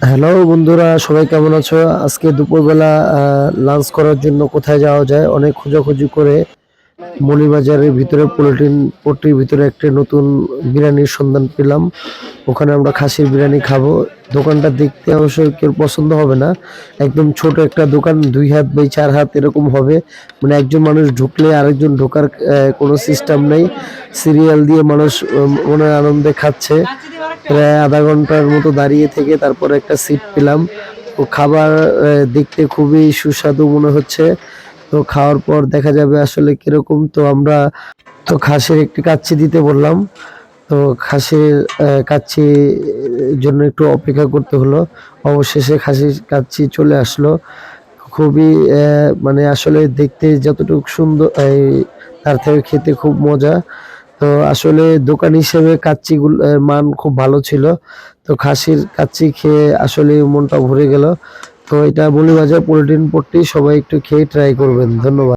Hello বন্ধুরা, সবাই কেমন আছো? আজকে দুপুরবেলা লাঞ্চ করার জন্য কোথায় যাওয়া যায় অনেক খোঁজাখুঁজি করে মৌলভীবাজারের ভিতরে পট্টির ভিতরে একটা নতুন বিরিয়ানির সন্ধান পেলাম। ওখানে আমরা খাসির বিরিয়ানি খাবো। দোকানটা দেখতে অবশ্যই কেউ পছন্দ হবে না, একদম ছোট একটা দোকান, 2 হাত বাই 4 হাত এরকম হবে। মানে একজন মানুষ ঢুকলে আরেকজন ঢোকার কোনো সিস্টেম নেই। সিরিয়াল দিয়ে মানুষ মনে আনন্দে খাচ্ছে। প্রায় আধা ঘন্টার মতো দাঁড়িয়ে থেকে তারপরে একটা সিট পেলাম। তো খাবার দেখতে খুবই সুস্বাদু মনে হচ্ছে। তো খাওয়ার পর দেখা যাবে আসলে কিরকম। তো আমরা খাসির একটি কাচ্চি দিতে বললাম। তো খাসির কাচ্চি জন্য একটু অপেক্ষা করতে হলো। অবশেষে খাসির কাচ্চি চলে আসলো। খুবই মানে আসলে দেখতে যতটুকু সুন্দর তার থেকে খেতে খুব মজা। তো আসলে দোকান হিসেবে কাচ্চিগুলো মান খুব ভালো ছিল। তো খাসির কাচ্চি খেয়ে আসলে মনটা ভরে গেল। তো এটা মৌলভীবাজার পল্টন পট্টি, সবাই একটু খেয়ে ট্রাই করবেন। ধন্যবাদ।